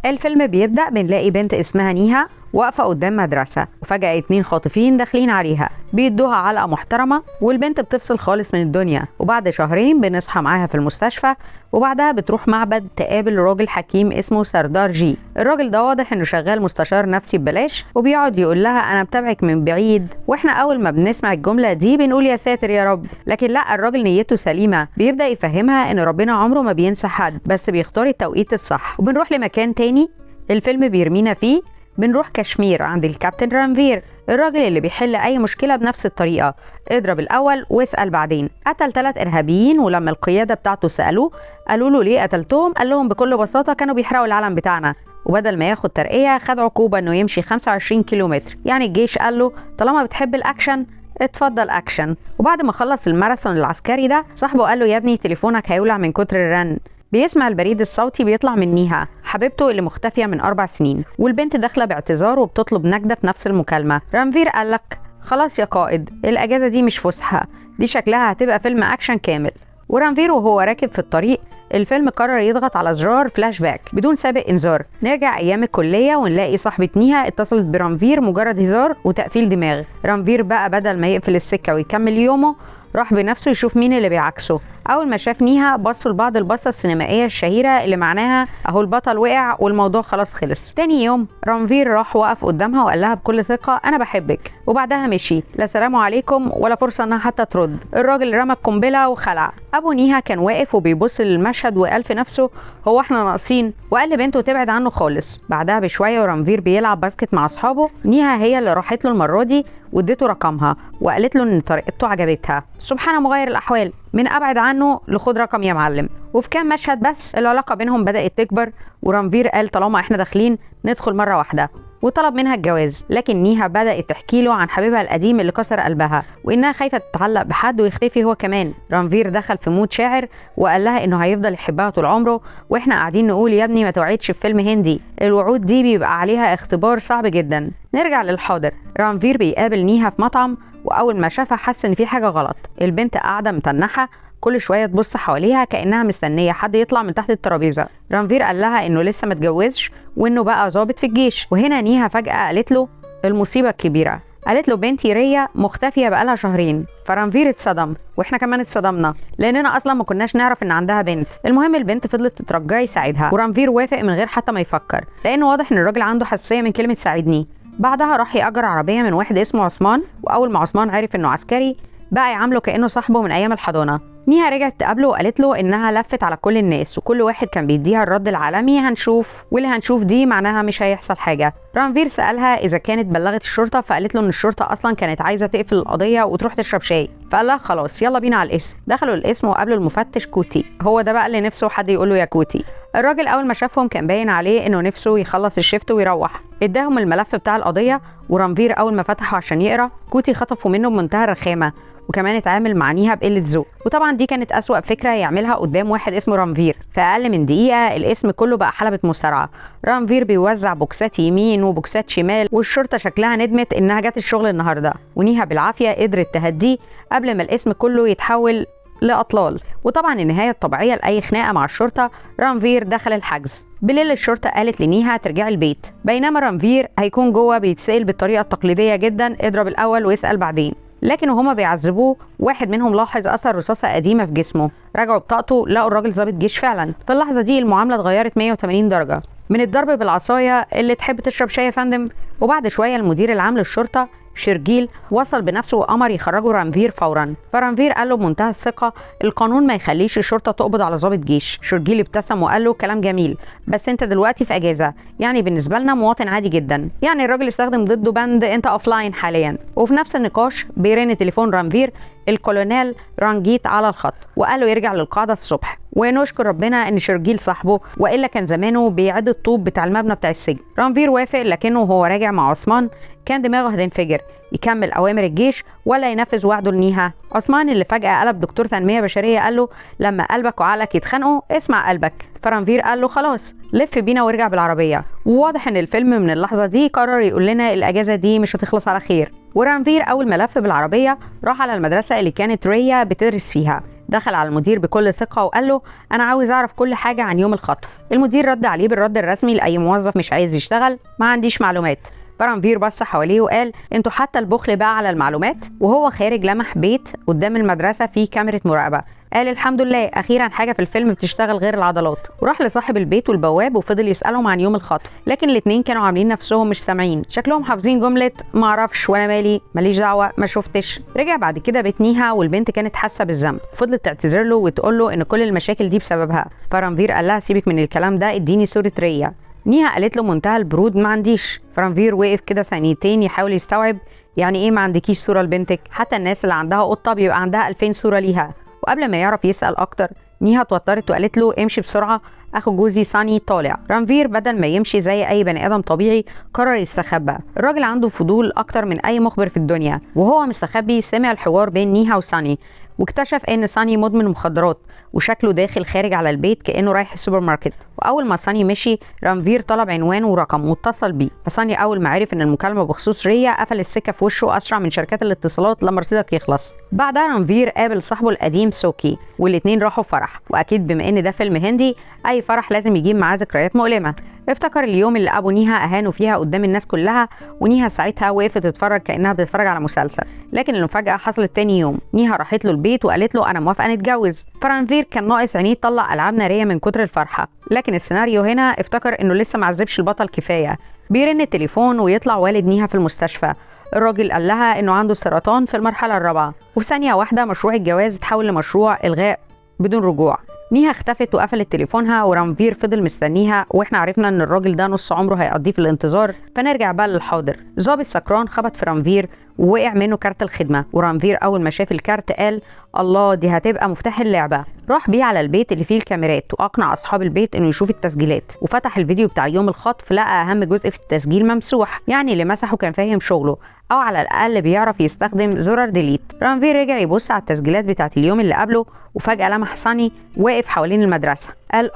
الفيلم بيبدأ بنلاقي بنت اسمها نيها واقفة قدام مدرسة، وفجأة 2 خاطفين داخلين عليها بيدوها علقة محترمة، والبنت بتفصل خالص من الدنيا. وبعد شهرين بنصحى معاها في المستشفى، وبعدها بتروح معبد تقابل راجل حكيم اسمه سردار جي. الراجل ده واضح انه شغال مستشار نفسي ببلاش، وبيقعد يقول لها انا بتابعك من بعيد. واحنا اول ما بنسمع الجملة دي بنقول يا ساتر يا رب، لكن لا، الراجل نيته سليمة. بيبدأ يفهمها ان ربنا عمره ما بينسى حد، بس بيختار التوقيت الصح. وبنروح لمكان تاني الفيلم بيرمينا فيه، بنروح كشمير عند الكابتن رانفير، الراجل اللي بيحل اي مشكله بنفس الطريقه، اضرب الاول واسال بعدين. قتل 3 ارهابيين، ولما القياده بتاعته سالوه قالوا له ليه قتلتهم، قال لهم بكل بساطه كانوا بيحرقوا العلم بتاعنا. وبدل ما ياخد ترقيه خد عقوبه انه يمشي 25 كيلومتر. يعني الجيش قال له طالما بتحب الاكشن اتفضل اكشن. وبعد ما خلص الماراثون العسكري ده، صاحبه قال له يا ابني تليفونك هيولع من كتر الرن. بيسمع البريد الصوتي بيطلع من نيها حبيبته اللي مختفيه من 4 سنين، والبنت داخله باعتذار وبتطلب نجدة في نفس المكالمه. رانفير قالك خلاص يا قائد، الاجازه دي مش فسحه، دي شكلها هتبقى فيلم اكشن كامل. ورانفير وهو راكب في الطريق الفيلم قرر يضغط على زرار فلاش باك بدون سابق انذار. نرجع ايام الكليه ونلاقي صاحبه نيها اتصلت برانفير مجرد هزار وتقفيل دماغ. رانفير بقى بدل ما يقفل السكه ويكمل يومه راح بنفسه يشوف مين اللي بيعكسه. اول ما شاف نيها بصوا لبعض البصه السينمائيه الشهيره اللي معناها اهو البطل وقع والموضوع خلاص خلص. تاني يوم رانفير راح وقف قدامها وقال لها بكل ثقه انا بحبك، وبعدها مشي، لا سلام عليكم ولا فرصه انها حتى ترد. الراجل رمى القنبله وخلع. ابو نيها كان واقف وبيبص للمشهد وقال في نفسه هو احنا ناقصين، وقال لبنته تبعد عنه خالص. بعدها بشويه ورانفير بيلعب باسكت مع اصحابه، نيها هي اللي راحت له المره دي واديته رقمها وقالت له ان طريقته عجبتها. سبحان مغير الاحوال، من ابعد عنه لخد رقم يا معلم. وفي كام مشهد بس العلاقه بينهم بدات تكبر، ورانفير قال طالما احنا داخلين ندخل مره واحده، وطلب منها الجواز. لكن نيها بدأت تحكي له عن حبيبها القديم اللي كسر قلبها، وإنها خايفة تتعلق بحد ويختفي هو كمان. رانفير دخل في مود شاعر وقال لها إنه هيفضل يحبها طول عمره، وإحنا قاعدين نقول يا ابني ما توعدش في فيلم هندي، الوعود دي بيبقى عليها اختبار صعب جدا. نرجع للحاضر، رانفير بيقابل نيها في مطعم، وأول ما شافها حس إن في حاجة غلط. البنت قاعدة متنحة كل شويه تبص حواليها كانها مستنيه حد يطلع من تحت الترابيزه. رانفير قال لها انه لسه ما اتجوزش وانه بقى ضابط في الجيش. وهنا نيها فجاه قالت له المصيبه الكبيره، قالت له بنتي ريا مختفيه بقالها شهرين. فرانفير اتصدم، واحنا كمان اتصدمنا لاننا اصلا ما كناش نعرف ان عندها بنت. المهم البنت فضلت تترجى يساعدها، ورانفير وافق من غير حتى ما يفكر، لانه واضح ان الراجل عنده حساسيه من كلمه ساعدني. بعدها راح يأجر عربيه من واحد اسمه عثمان، واول ما عثمان عرف انه عسكري بقى يعامله كانه صاحبه من ايام الحضانه. نيها رجعت تقابله وقالت له انها لفت على كل الناس وكل واحد كان بيديها الرد العالمي هنشوف، واللي هنشوف دي معناها مش هيحصل حاجه. رانفير سالها اذا كانت بلغت الشرطه، فقالت له ان الشرطه اصلا كانت عايزه تقفل القضيه وتروح تشرب شاي. فقال لها خلاص يلا بينا على القسم. دخلوا القسم وقابلوا المفتش كوتي، هو ده بقى اللي نفسه حد يقول له يا كوتي. الراجل اول ما شافهم كان باين عليه انه نفسه يخلص الشيفت ويروح. اداهم الملف بتاع القضيه، ورانفير اول ما فتحه عشان يقرا كوتي خطفه منه بمنتهى الرخامه، وكمان اتعامل مع نيها بقله ذوق. وطبعا دي كانت اسوأ فكره يعملها قدام واحد اسمه رانفير. في اقل من دقيقه الاسم كله بقى حلبة مصارعه، رانفير بيوزع بوكسات يمين وبوكسات شمال، والشرطه شكلها ندمت انها جت الشغل النهارده، ونيها بالعافيه قدرت تهديه قبل ما الاسم كله يتحول لأطلال. وطبعا النهايه الطبيعيه لاي خناقه مع الشرطه، رانفير دخل الحجز. بالليل الشرطه قالت لنيها ترجعي البيت، بينما رانفير هيكون جوه بيتسأل بالطريقه التقليديه جدا، اضرب الاول واسال بعدين. لكن وهما بيعذبوه واحد منهم لاحظ اثر رصاصه قديمه في جسمه، رجعوا بطاقته لقوا الراجل ضابط جيش فعلا. في اللحظه دي المعامله اتغيرت 180 درجه، من الضرب بالعصايه اللي تحب تشرب شاي يا فندم. وبعد شويه المدير العام للشرطه شرجيل وصل بنفسه وامر يخرجوا رانفير فورا. فرانفير قال له بمنتهى الثقه القانون ما يخليش الشرطه تقبض على ضابط جيش. شرجيل ابتسم وقال له كلام جميل، بس انت دلوقتي في اجازه، يعني بالنسبه لنا مواطن عادي جدا. يعني الراجل استخدم ضده بند انت اوفلاين حاليا. وفي نفس النقاش بيرن تليفون رانفير الكولونيل رانجيت على الخط، وقال له يرجع للقاعده الصبح. ونشكر ربنا ان شرجيل صاحبه، والا كان زمانه بيعد الطوب بتاع المبنى بتاع السجن. رانفير وافق، لكنه وهو راجع مع عثمان كان دماغه هتنفجر، يكمل اوامر الجيش ولا ينفذ وعده لنيها. عثمان اللي فجاه قلب دكتور تنميه بشريه قال له لما قلبك وعقلك يتخانقوا اسمع قلبك. فرانفير قال له خلاص لف بينا وارجع بالعربيه. وواضح ان الفيلم من اللحظه دي قرر يقول لنا الاجازه دي مش هتخلص على خير. ورانفير اول ما لف بالعربيه راح على المدرسه اللي كانت ريا بتدرس فيها. دخل على المدير بكل ثقة وقال له أنا عاوز أعرف كل حاجة عن يوم الخطف. المدير رد عليه بالرد الرسمي لأي موظف مش عايز يشتغل: ما عنديش معلومات. فرانفير بص حواليه وقال: انتوا حتى البخل بقى على المعلومات. وهو خارج لمح بيت قدام المدرسة فيه كاميرا مراقبة، قال: الحمد لله اخيرا حاجه في الفيلم بتشتغل غير العضلات. وراح لصاحب البيت والبواب وفضل يسالهم عن يوم الخطف، لكن الاتنين كانوا عاملين نفسهم مش سامعين، شكلهم حافظين جمله ما اعرفش وانا مالي ماليش دعوه ما شفتش. رجع بعد كده بيت نيها والبنت كانت حاسه بالذنب، فضلت تعتذر له وتقول له ان كل المشاكل دي بسببها. فرانفير قال لها: سيبك من الكلام ده، اديني صوره ريا. نيها قالت له منتهى البرود: ما عنديش. فرانفير وقف كده ثانيتين يحاول يستوعب يعني ايه ما عندكيش صوره لبنتك؟ حتى الناس اللي عندها قطه بيبقى عندها 2000 صوره ليها. وقبل ما يعرف يسأل أكتر، نيها اتوترت وقالت له: امشي بسرعة، أخو جوزي ساني طالع. رانفير بدل ما يمشي زي أي بني آدم طبيعي قرر يستخبى. الراجل عنده فضول أكتر من أي مخبر في الدنيا. وهو مستخبي سمع الحوار بين نيها وساني، واكتشف ان ساني مدمن مخدرات وشكله داخل خارج على البيت كانه رايح السوبر ماركت. واول ما ساني مشي رانفير طلب عنوانه ورقمه واتصل بيه. فساني اول ما عرف ان المكالمه بخصوص ريا قفل السكه في وشه اسرع من شركات الاتصالات لما رصيدك يخلص. بعدها رانفير قابل صاحبه القديم سوكي والاتنين راحوا فرح، واكيد بما ان ده فيلم هندي اي فرح لازم يجيب معاه ذكريات مؤلمه. افتكر اليوم اللي ابو نيها اهانوا فيها قدام الناس كلها، ونيها ساعتها وقفت تتفرج كانها بتتفرج على مسلسل. لكن المفاجاه حصلت تاني يوم، نيها راحت له البيت وقالت له: انا موافقه نتجوز. فرانفير كان ناقص عينيه يطلع العاب ناريه من كتر الفرحه، لكن السيناريو هنا افتكر انه لسه معذبش البطل كفايه. بيرن التليفون ويطلع والد نيها في المستشفى. الراجل قال لها انه عنده سرطان في المرحله الرابعه، وفي ثانيه واحده مشروع الجواز اتحول لمشروع الغاء بدون رجوع. نيها اختفت وقفلت تليفونها، ورانفير فضل مستنيها، واحنا عرفنا ان الراجل ده نص عمره هيقضيه في الانتظار. فنرجع بقى للحاضر. ضابط سكران خبط في رانفير ووقع منه كارت الخدمه، ورانفير اول ما شاف الكارت قال: الله، دي هتبقى مفتاح اللعبه. راح بيه على البيت اللي فيه الكاميرات واقنع اصحاب البيت انه يشوف التسجيلات، وفتح الفيديو بتاع يوم الخطف لقى اهم جزء في التسجيل ممسوح، يعني اللي مسحه كان فاهم شغله او على الاقل بيعرف يستخدم زرار ديليت. رانفير رجع يبص على التسجيلات بتاعت اليوم اللي قبله، وفجاه لمح ساني واقف حوالين المدرسه. قال: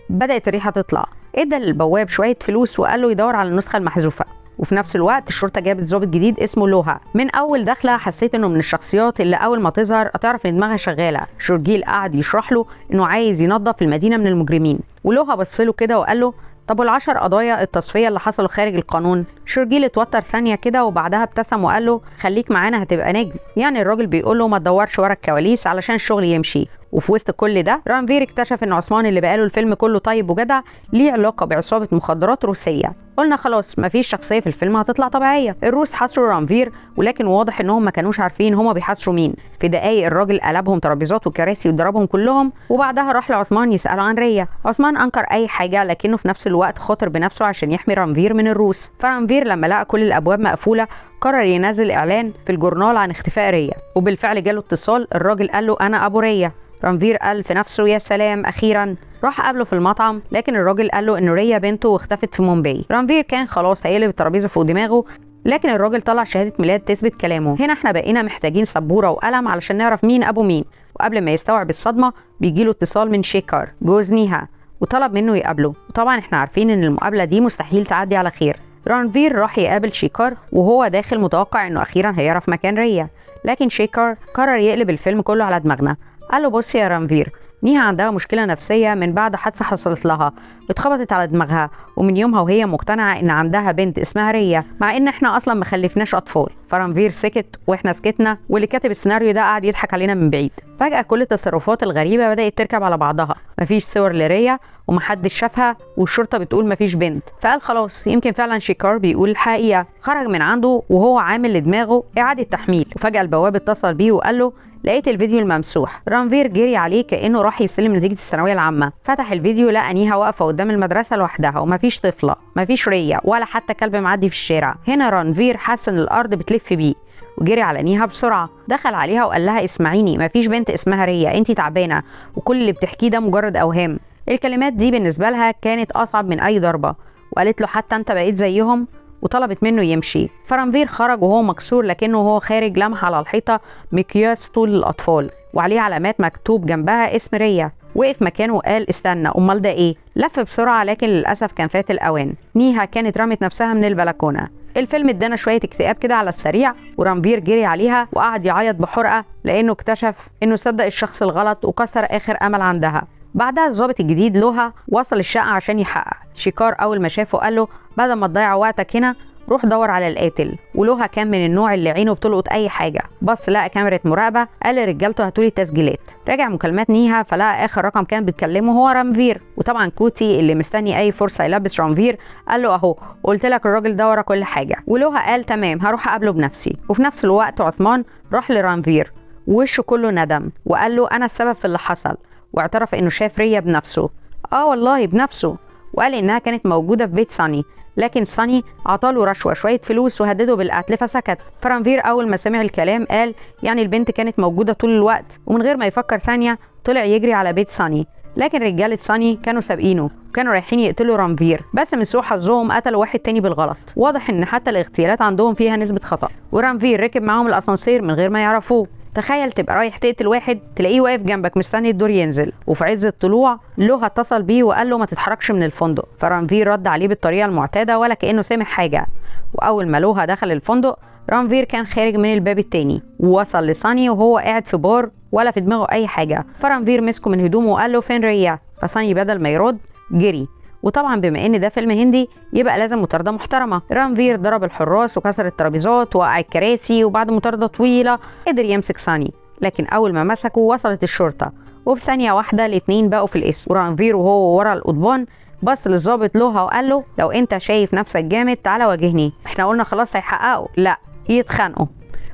بدات الريحه تطلع. ادى للبواب شويه فلوس وقال له يدور على النسخه المحذوفه. وفي نفس الوقت الشرطه جابت ضابط جديد اسمه لوها. من اول دخله حسيت انه من الشخصيات اللي اول ما تظهر هتعرف ان دماغها شغاله. شورجيل قعد يشرح له انه عايز ينظف المدينه من المجرمين، ولوها بص له كده وقال له: طب وال10 قضايا التصفيه اللي حصلوا خارج القانون؟ شورجيل اتوتر ثانيه كده وبعدها ابتسم وقال له: خليك معانا هتبقى نجم. يعني الراجل بيقول له ما تدورش ورا الكواليس علشان الشغل يمشي. وفي وسط كل ده رانفير اكتشف ان عثمان اللي بقاله الفيلم كله طيب وجدع ليه علاقه بعصابه مخدرات روسيه. قلنا خلاص مفيش شخصيه في الفيلم هتطلع طبيعيه. الروس حاصروا رانفير، ولكن واضح انهم ما كانوش عارفين هما بيحاصروا مين. في دقايق الراجل قلبهم ترابيزات وكراسي وضربهم كلهم، وبعدها راح لعثمان يساله عن ريا. عثمان انكر اي حاجه، لكنه في نفس الوقت خاطر بنفسه عشان يحمي رانفير من الروس. فرانفير لما لقى كل الابواب مقفوله قرر ينزل اعلان في الجورنال عن اختفاء ريا، وبالفعل جاله اتصال. الراجل قال له: انا ابو ريا. رانفير قال في نفسه: يا سلام اخيرا. راح قابله في المطعم، لكن الراجل قال له ان ريا بنته واختفت في مومباي. رانفير كان خلاص هيقلب الترابيزه فوق دماغه، لكن الراجل طلع شهاده ميلاد تثبت كلامه. هنا احنا بقينا محتاجين سبوره وقلم علشان نعرف مين ابو مين. وقبل ما يستوعب الصدمه بيجيله اتصال من شيكار جوز نيها، وطلب منه يقابله. وطبعا احنا عارفين ان المقابله دي مستحيل تعدي على خير. رانفير راح يقابل شيكار وهو داخل متوقع انه اخيرا هيعرف مكان ريا، لكن شيكار قرر يقلب الفيلم كله على دماغنا. قال له: بص يا رانفير، نيها عندها مشكلة نفسية من بعد حادثة حصلت لها، اتخبطت على دماغها، ومن يومها وهي مقتنعة ان عندها بنت اسمها ريا، مع ان احنا اصلا ما خلفناش اطفال. فرانفير سكت واحنا سكتنا، واللي كاتب السيناريو ده قاعد يضحك علينا من بعيد. فجأة كل التصرفات الغريبة بدأت تركب على بعضها، مفيش صور لريا ومحدش شافها، والشرطة بتقول مفيش بنت. فقال خلاص يمكن فعلا شيكار بيقول الحقيقة. خرج من عنده وهو عامل لدماغه إعادة تحميل، وفجأة البواب اتصل بيه وقال له: لقيت الفيديو الممسوح. رانفير جري عليه كأنه راح يستلم نتيجة الثانوية العامة. فتح الفيديو لقى نيها واقفة قدام المدرسة لوحدها، ومفيش طفلة، مفيش ريا، ولا حتى كلب معدي في الشارع. هنا رانفير حس ان الأرض بتلف بيه، وجري على نيها بسرعة. دخل عليها وقال لها: اسمعيني، مفيش بنت اسمها ريا، انتي تعبانة، وكل اللي بتحكيه ده مجرد أوهام. الكلمات دي بالنسبة لها كانت أصعب من أي ضربة، وقالت له: حتى انت بقيت زيهم؟ وطلبت منه يمشي. فرانفير خرج وهو مكسور، لكنه وهو خارج لمح على الحيطة مقياس طول الأطفال وعليه علامات مكتوب جنبها اسم ريا. وقف مكانه وقال: استنى، امال ده ايه؟ لف بسرعة، لكن للأسف كان فات الأوان. نيها كانت رمت نفسها من البلكونة. الفيلم ادانا شويه اكتئاب كده على السريع، ورانفير جري عليها وقعد يعيط بحرقه لانه اكتشف انه صدق الشخص الغلط وكسر اخر امل عندها. بعدها الضابط الجديد لوها وصل الشقه عشان يحقق. شيكار اول ما شافه قال له بدل ما تضيع وقتك هنا روح دور على القاتل. ولوها كان من النوع اللي عينه بتلقط اي حاجه، بص لقى كاميرا مراقبه قال لرجالته هاتولي التسجيلات. راجع مكالمات نيها فلقى اخر رقم كان بيتكلمه هو رانفير. وطبعا كوتي اللي مستني اي فرصه يلبس رانفير قال له اهو قلت لك الراجل ده ورا كل حاجه. ولوها قال تمام هروح اقابله بنفسي. وفي نفس الوقت عثمان راح لرانفير ووشه كله ندم وقال له انا السبب في اللي حصل، واعترف انه شاف ريا بنفسه. والله بنفسه. وقال انها كانت موجوده في بيت ساني، لكن ساني عطاله رشوه شويه فلوس وهدده بالقتل فسكت. فرانفير اول ما سمع الكلام قال يعني البنت كانت موجوده طول الوقت، ومن غير ما يفكر ثانيه طلع يجري على بيت ساني. لكن رجاله ساني كانوا سابقينه وكانوا رايحين يقتلوا رانفير، بس من سوء حظهم قتلوا واحد تاني بالغلط. واضح ان حتى الاغتيالات عندهم فيها نسبه خطا. ورانفير ركب معاهم الاسانسير من غير ما يعرفوه. تخيل تبقى رايح تقتل واحد تلاقيه واقف جنبك مستني الدور ينزل، وفي عز الطلوع لوها اتصل بيه وقال له ما تتحركش من الفندق. فرانفير رد عليه بالطريقه المعتاده ولا كانه سمع حاجه. واول ما لوها دخل الفندق رانفير كان خارج من الباب التاني ووصل لساني وهو قاعد في بار ولا في دماغه اي حاجه. فرانفير مسكه من هدومه وقال له فين ريا؟ فساني بدل ما يرد جري. وطبعا بما ان ده فيلم هندي يبقى لازم مطارده محترمه. رانفير ضرب الحراس وكسر الترابيزات ووقع الكراسي، وبعد مطارده طويله قدر يمسك ساني. لكن اول ما مسكه وصلت الشرطه، وفي ثانيه واحده الاتنين بقوا في الاسم. ورانفير وهو ورا القضبان بص للظابط لوها وقال له لو انت شايف نفسك جامد تعالى واجهني، احنا قلنا خلاص هيحققوا، لا يتخانقوا.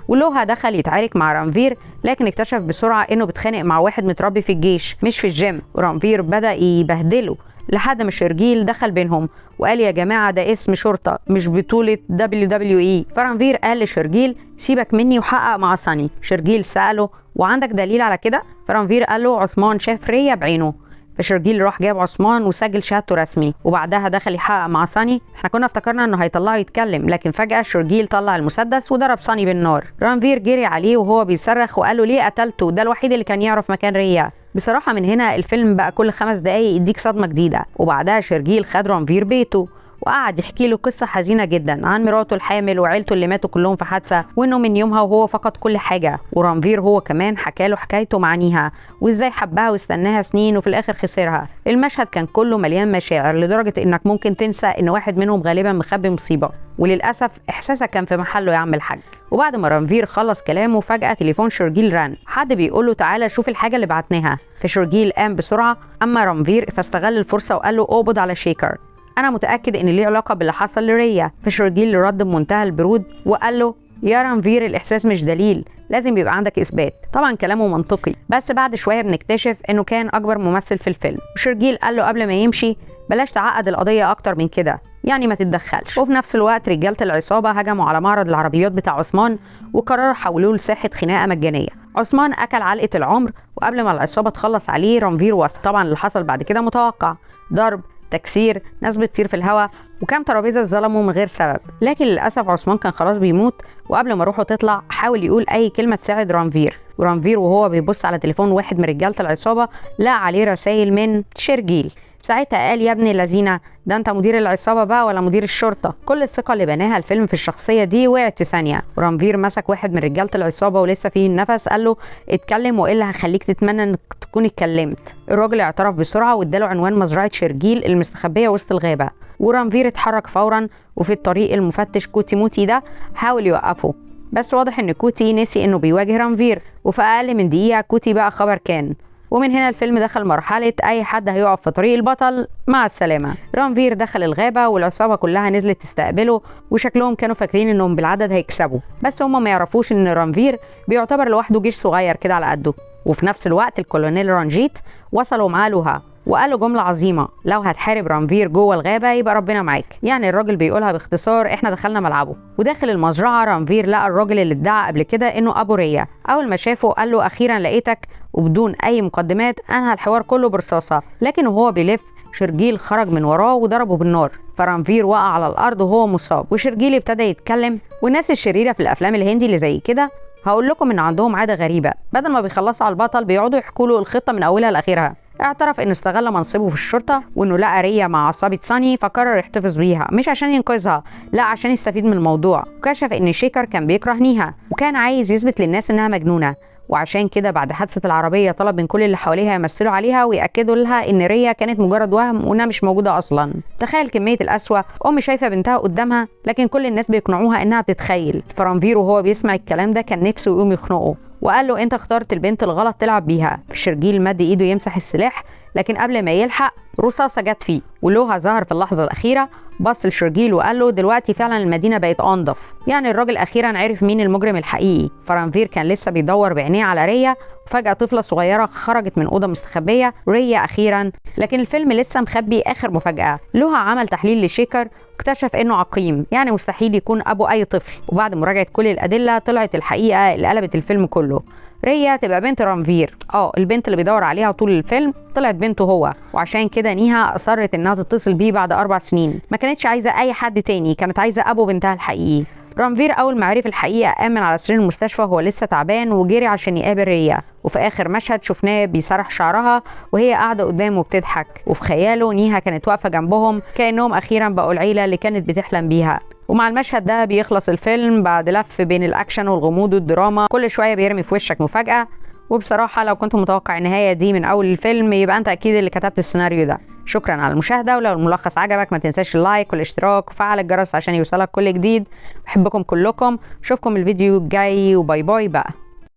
ولوها دخل يتعارك مع رانفير، لكن اكتشف بسرعه انه بيتخانق مع واحد متربي في الجيش مش في الجيم. ورانفير بدا يبهدله لحد ما شرجيل دخل بينهم وقال يا جماعه ده اسم شرطه مش بطوله WWE. فرانفير قال لشرجيل سيبك مني وحقق مع ساني. شرجيل ساله وعندك دليل على كده؟ فرانفير قال له عثمان شاف ريا بعينه. فشرجيل راح جاب عثمان وسجل شهادته رسمي، وبعدها دخل يحقق مع ساني. احنا كنا افتكرنا انه هيطلعه يتكلم، لكن فجأة شرجيل طلع المسدس وضرب ساني بالنار. رانفير جري عليه وهو بيصرخ وقال له ليه قتلته؟ ده الوحيد اللي كان يعرف مكان ريا. بصراحة من هنا الفيلم بقى كل 5 دقايق يديك صدمة جديدة. وبعدها شرجيل خد رانفير بيته وقعد يحكي له قصة حزينة جدا عن مراته الحامل وعيلته اللي ماتوا كلهم في حادثة، وانه من يومها وهو فقد كل حاجة. ورانفير هو كمان حكى له حكايته مع نيها وازاي حبها واستناها سنين وفي الاخر خسرها. المشهد كان كله مليان مشاعر لدرجة انك ممكن تنسى ان واحد منهم غالبا مخبي مصيبة، وللأسف احساسك كان في محله يا عم الحاج. وبعد ما رانفير خلص كلامه فجأة تليفون شرجيل رن، حد بيقول له تعالى شوف الحاجة اللي بعتناها. فشرجيل قام بسرعة، اما رانفير فاستغل الفرصة وقال له اقبض على شيكر، انا متاكد ان ليه علاقه باللي حصل لريا. فشرجيل رد بمنتهى البرود وقال له يا رانفير الاحساس مش دليل، لازم يبقى عندك اثبات. طبعا كلامه منطقي، بس بعد شويه بنكتشف انه كان اكبر ممثل في الفيلم. وشرجيل قال له قبل ما يمشي بلاش تعقد القضيه اكتر من كده، يعني ما تتدخلش. وفي نفس الوقت رجاله العصابه هجموا على معرض العربيات بتاع عثمان وقرروا يحولوه لساحه خناقه مجانيه. عثمان اكل علقه العمر، وقبل ما العصابه تخلص عليه رانفير وصل. طبعا اللي حصل بعد كده متوقع، ضرب، تكسير، ناس بتطير في الهواء، وكام ترابيزه اتظلموا من غير سبب. لكن للاسف عثمان كان خلاص بيموت، وقبل ما روحه تطلع حاول يقول اي كلمه تساعد رانفير. ورانفير وهو بيبص على تليفون واحد من رجاله العصابه لقى عليه رسائل من شرجيل. ساعتها قال يا ابن اللذينه ده انت مدير العصابه بقى ولا مدير الشرطه؟ كل الثقه اللي بناها الفيلم في الشخصيه دي وقعت في ثانيه. ورانفير مسك واحد من رجاله العصابه ولسه فيه النفس قال له اتكلم والا هخليك تتمنى انك تكون اتكلمت. الراجل اعترف بسرعه واداله عنوان مزرعه شرجيل المستخبيه وسط الغابه. ورانفير اتحرك فورا، وفي الطريق المفتش كوتي موتي ده حاول يوقفه، بس واضح ان كوتي نسي انه بيواجه رانفير، وفي اقل من دقيقه كوتي بقى خبر كان. ومن هنا الفيلم دخل مرحلة أي حد هيقف في طريق البطل مع السلامة. رانفير دخل الغابة والعصابة كلها نزلت تستقبله، وشكلهم كانوا فاكرين إنهم بالعدد هيكسبوا، بس هم ما يعرفوش إن رانفير بيعتبر لوحده جيش صغير كده على قده. وفي نفس الوقت الكولونيل رانجيت وصلوا معاه لوها وقالوا جملة عظيمة، لو هتحارب رانفير جوه الغابة يبقى ربنا معاك. يعني الراجل بيقولها باختصار احنا دخلنا ملعبه. وداخل المزرعة رانفير لقى الراجل اللي ادعى قبل كده انه ابو ريا. اول ما شافه قال له اخيرا لقيتك، وبدون اي مقدمات انهى الحوار كله برصاصة. لكن وهو بيلف شرجيل خرج من وراه وضربه بالنار، فرانفير وقع على الارض وهو مصاب. وشرجيل ابتدى يتكلم، والناس الشريرة في الافلام الهندي اللي زي كده هقول لكم ان عندهم عاده غريبه، بدل ما بيخلصوا على البطل بيقعدوا يحكوا له الخطه من اولها لاخرها. اعترف انه استغل منصبه في الشرطه وانه لقى ريا مع عصابه ساني فقرر يحتفظ بيها، مش عشان ينقذها، لا عشان يستفيد من الموضوع. وكشف ان شيكر كان بيكره نيها وكان عايز يثبت للناس انها مجنونه، وعشان كده بعد حادثه العربيه طلب من كل اللي حواليها يمثلوا عليها ويأكدوا لها ان ريا كانت مجرد وهم وانها مش موجوده اصلا. تخيل كميه القسوه، ام شايفه بنتها قدامها لكن كل الناس بيقنعوها انها بتتخيل. فرانفير وهو بيسمع الكلام ده كان نفسه يقوم يخنقه وقال له انت اخترت البنت الغلط تلعب بيها. شرجيل مد ايده يمسح السلاح لكن قبل ما يلحق رصاصه جت فيه ولوها ظهر في اللحظه الاخيره. بص لشرجيل وقال له دلوقتي فعلا المدينه بقت انضف، يعني الراجل اخيرا عرف مين المجرم الحقيقي. فرانفير كان لسه بيدور بعينيه على ريا وفجاه طفله صغيره خرجت من اوضه مستخبيه. ريا اخيرا. لكن الفيلم لسه مخبي اخر مفاجاه. لوها عمل تحليل لشيكر واكتشف انه عقيم، يعني مستحيل يكون ابو اي طفل. وبعد مراجعه كل الادله طلعت الحقيقه اللي قلبت الفيلم كله. ريا تبقى بنت رانفير، البنت اللي بيدور عليها طول الفيلم طلعت بنته هو. وعشان كده نيها اصرت انها تتصل بيه بعد 4 سنين. ما كانتش عايزه اي حد تاني، كانت عايزه ابو بنتها الحقيقي. رانفير اول ما عرف الحقيقه امن على سرير المستشفى وهو لسه تعبان وجري عشان يقابل ريا. وفي اخر مشهد شفناه بيسرح شعرها وهي قاعده قدامه بتضحك، وفي خياله نيها كانت واقفه جنبهم كانهم اخيرا بقوا العيله اللي كانت بتحلم بيها. ومع المشهد ده بيخلص الفيلم بعد لف بين الاكشن والغموض والدراما، كل شويه بيرمي في وشك مفاجاه. وبصراحه لو كنت متوقع النهايه دي من اول الفيلم يبقى انت اكيد اللي كتبت السيناريو ده. شكرا على المشاهده، ولو الملخص عجبك ما تنساش اللايك والاشتراك وفعل الجرس عشان يوصلك كل جديد. بحبكم كلكم، اشوفكم الفيديو الجاي وباي باي بقى.